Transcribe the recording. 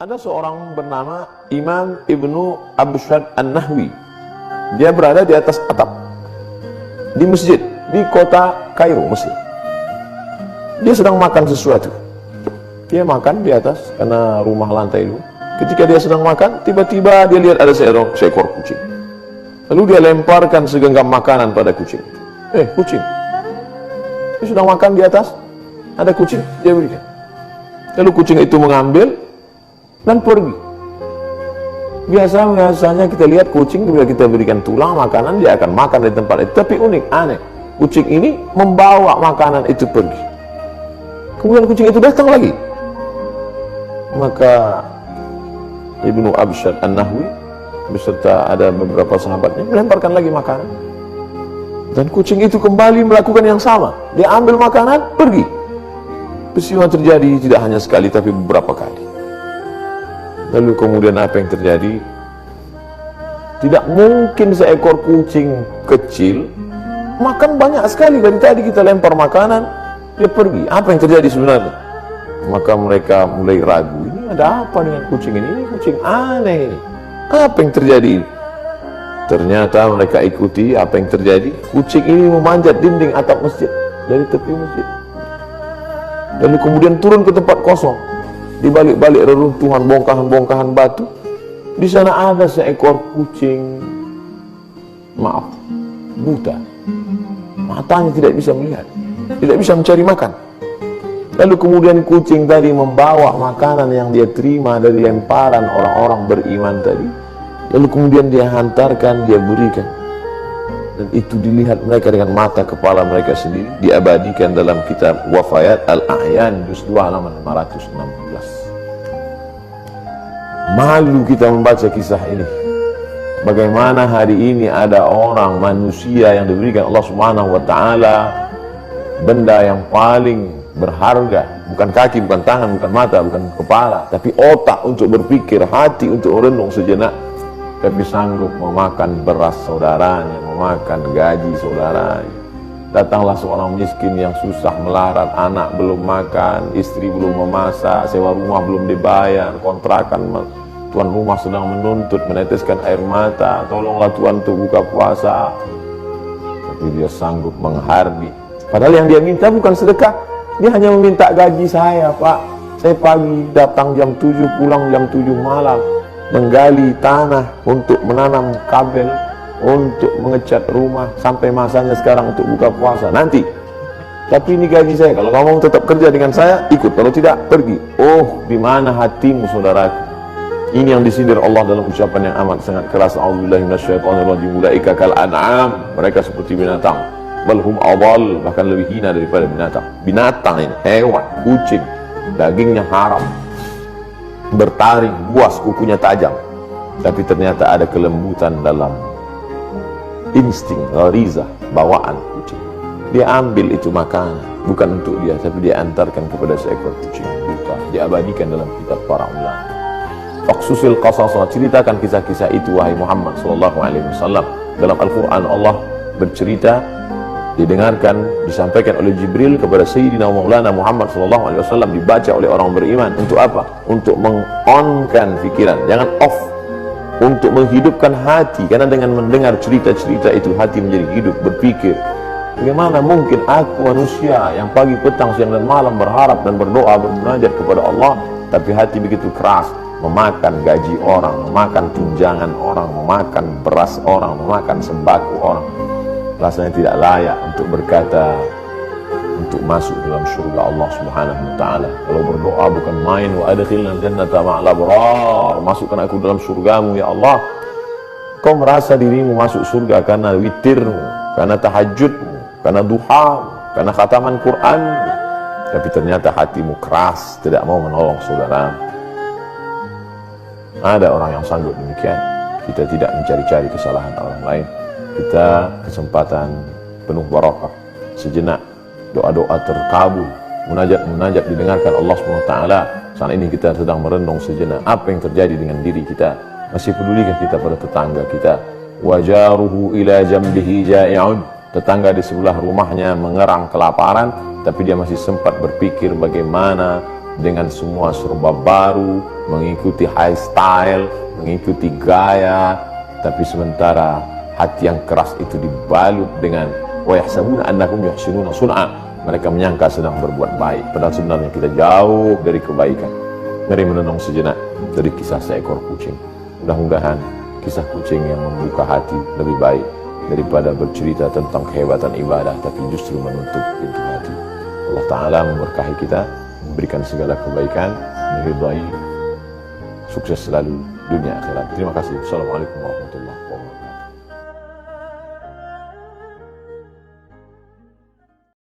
Ada seorang bernama Imam Ibnu Abshad An-Nahwi. Dia berada di atas atap di masjid di kota Kairo, Mesir. Dia sedang makan sesuatu. Dia makan di atas karena rumah lantai itu. Ketika dia sedang makan, tiba-tiba dia lihat ada seekor kucing. Lalu dia lemparkan segenggam makanan pada kucing. Kucing. Dia sedang makan di atas, ada kucing, dia berikan. Lalu kucing itu mengambil dan pergi. Biasanya kita lihat kucing, bila kita berikan tulang makanan, dia akan makan di tempat itu. Tapi unik, aneh, kucing ini membawa makanan itu pergi. Kemudian kucing itu datang lagi. Maka Ibnu Abshad An-Nahwi beserta ada beberapa sahabatnya melemparkan lagi makanan, dan kucing itu kembali melakukan yang sama. Dia ambil makanan, pergi. Peristiwa terjadi tidak hanya sekali tapi beberapa kali. Lalu kemudian apa yang terjadi? Tidak mungkin seekor kucing kecil makan banyak sekali. Dari tadi kita lempar makanan, dia pergi. Apa yang terjadi sebenarnya? Maka mereka mulai ragu, ini ada apa dengan kucing ini? Ini kucing aneh ini. Apa yang terjadi ini? Ternyata mereka ikuti apa yang terjadi. Kucing ini memanjat dinding atap masjid dari tepi masjid. Lalu kemudian turun ke tempat kosong. Di balik-balik reruntuhan bongkahan-bongkahan batu, di sana ada seekor kucing, buta. Matanya tidak bisa melihat, tidak bisa mencari makan. Lalu kemudian kucing tadi membawa makanan yang dia terima dari lemparan orang-orang beriman tadi. Lalu kemudian dia hantarkan, dia berikan. Dan itu dilihat mereka dengan mata kepala mereka sendiri. Diabadikan dalam kitab Wafayat Al-A'yan juz 2 halaman 516. Malu kita membaca kisah ini. Bagaimana hari ini ada orang manusia yang diberikan Allah Subhanahu wa taala benda yang paling berharga, bukan kaki, bukan tangan, bukan mata, bukan kepala, tapi otak untuk berpikir, hati untuk merenung sejenak, tapi sanggup memakan beras saudaranya, memakan gaji saudaranya. Datanglah seorang miskin yang susah melarat, anak belum makan, istri belum memasak, sewa rumah belum dibayar, kontrakan tuan rumah sedang menuntut, meneteskan air mata, tolonglah Tuhan untuk buka puasa. Tapi dia sanggup menghardi. Padahal yang dia minta bukan sedekah, dia hanya meminta gaji saya, Pak. Saya pagi datang jam 7, pulang jam 7 malam, menggali tanah untuk menanam kabel, untuk mengecat rumah, sampai masanya sekarang untuk buka puasa nanti. Tapi ini gaji saya, kalau kamu tetap kerja dengan saya, ikut, kalau tidak, pergi. Oh, di mana hatimu, saudaraku? Ini yang disindir Allah dalam ucapan yang amat sangat keras. A'udzubillahi minasyaitonirrajim. Ulaika kal an'am, mereka seperti binatang. Bal hum adall, bahkan lebih hina daripada binatang. Binatang ini, hewan, kucing, dagingnya haram, bertaring, buas, kukunya tajam, tapi ternyata ada kelembutan dalam insting, ghariza, bawaan kucing. Dia ambil itu makanan, bukan untuk dia, tapi dia antarkan kepada seekor kucing buta. Diabadikan dalam kitab para ulama. Faqsusil qasas, ceritakan kisah-kisah itu wahai Muhammad sallallahu alaihi wasallam. Dalam Al-Qur'an Allah bercerita, didengarkan, disampaikan oleh Jibril kepada Sayyidina Maulana Muhammad sallallahu alaihi wasallam, dibaca oleh orang beriman. Untuk apa? Untuk meng-on-kan pikiran, jangan off. Untuk menghidupkan hati, karena dengan mendengar cerita-cerita itu hati menjadi hidup, berpikir, bagaimana mungkin aku manusia yang pagi, petang, siang dan malam berharap dan berdoa, bermunajat kepada Allah, tapi hati begitu keras, memakan gaji orang, memakan tunjangan orang, memakan beras orang, memakan sembako orang. Rasanya tidak layak untuk berkata, untuk masuk dalam surga Allah Subhanahu wa taala. Kalau berdoa bukan main, wa adkhilnal jannata ma'al abrar, masukkan aku dalam surgamu ya Allah. Kau merasa dirimu masuk surga karena witirmu, karena tahajudmu, karena duha, karena khataman Quran, tapi ternyata hatimu keras, tidak mau menolong saudara. Ada orang yang sanggup demikian. Kita tidak mencari-cari kesalahan orang lain. Kita kesempatan penuh barakah, sejenak doa-doa terkabul, munajat-munajat didengarkan Allah SWT. Saat ini kita sedang merenung sejenak, apa yang terjadi dengan diri kita? Masih pedulikah kita pada tetangga kita? Wajaruhu ila jambihi ja'i'un, tetangga di sebelah rumahnya mengerang kelaparan, tapi dia masih sempat berpikir bagaimana dengan semua serba baru, mengikuti high style, mengikuti gaya, tapi sementara hati yang keras itu dibalut dengan wa yahsabuna annakum yuhsinuna sun'a. Mereka menyangka sedang berbuat baik, padahal sebenarnya kita jauh dari kebaikan. Mari menenung sejenak dari kisah seekor kucing. Mudah-mudahan kisah kucing yang membuka hati lebih baik daripada bercerita tentang kehebatan ibadah, tapi justru menutup pintu hati. Allah Ta'ala memberkahi kita, memberikan segala kebaikan, meridai, sukses selalu dunia akhirat. Terima kasih. Assalamualaikum warahmatullahi wabarakatuh.